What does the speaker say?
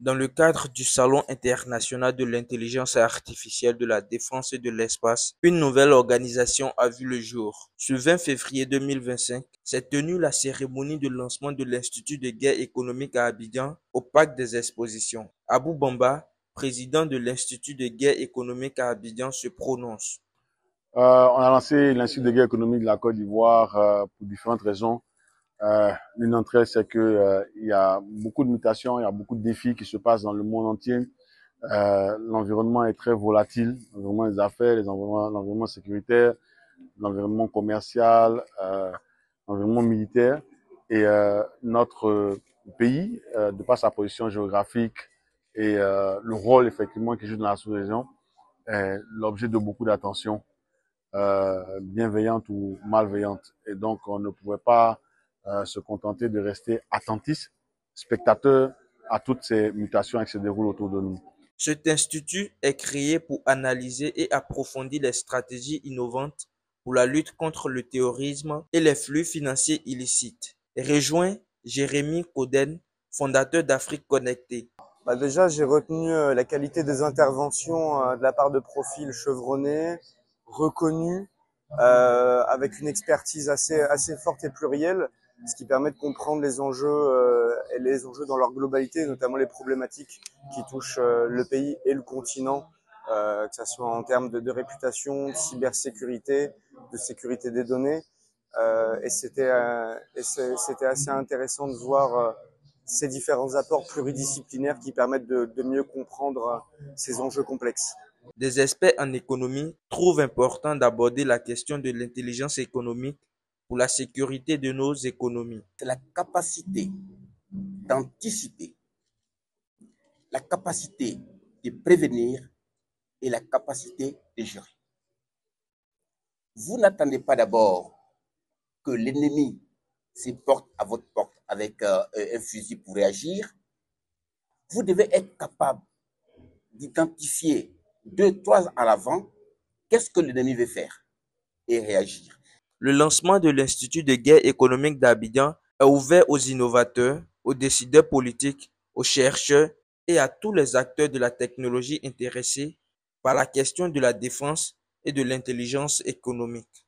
Dans le cadre du Salon international de l'intelligence artificielle de la défense et de l'espace, une nouvelle organisation a vu le jour. Ce 20 février 2025, s'est tenue la cérémonie de lancement de l'Institut de guerre économique à Abidjan au Parc des Expositions. Abou Bamba, président de l'Institut de guerre économique à Abidjan, se prononce. On a lancé l'Institut de guerre économique de la Côte d'Ivoire pour différentes raisons. L'une d'entre elles, c'est que il y a beaucoup de mutations, il y a beaucoup de défis qui se passent dans le monde entier. L'environnement est très volatile, l'environnement des affaires, l'environnement sécuritaire, l'environnement commercial, l'environnement militaire. Et notre pays, de par sa position géographique et le rôle effectivement qu'il joue dans la sous-région, est l'objet de beaucoup d'attention, bienveillante ou malveillante. Et donc, on ne pouvait pas se contenter de rester attentifs, spectateurs à toutes ces mutations qui se déroulent autour de nous. Cet institut est créé pour analyser et approfondir les stratégies innovantes pour la lutte contre le terrorisme et les flux financiers illicites. Rejoint Jérémy Coden, fondateur d'Afrique Connectée. Déjà, j'ai retenu la qualité des interventions de la part de profils chevronnés, reconnus, avec une expertise assez forte et plurielle, ce qui permet de comprendre les enjeux et les enjeux dans leur globalité, notamment les problématiques qui touchent le pays et le continent, que ce soit en termes de réputation, de cybersécurité, de sécurité des données. Et c'était assez intéressant de voir ces différents apports pluridisciplinaires qui permettent de mieux comprendre ces enjeux complexes. Des experts en économie trouvent important d'aborder la question de l'intelligence économique pour la sécurité de nos économies. C'est la capacité d'anticiper, la capacité de prévenir et la capacité de gérer. Vous n'attendez pas d'abord que l'ennemi se porte à votre porte avec un fusil pour réagir. Vous devez être capable d'identifier 2-3 ans à l'avant qu'est-ce que l'ennemi veut faire et réagir. Le lancement de l'Institut de guerre économique d'Abidjan est ouvert aux innovateurs, aux décideurs politiques, aux chercheurs et à tous les acteurs de la technologie intéressés par la question de la défense et de l'intelligence économique.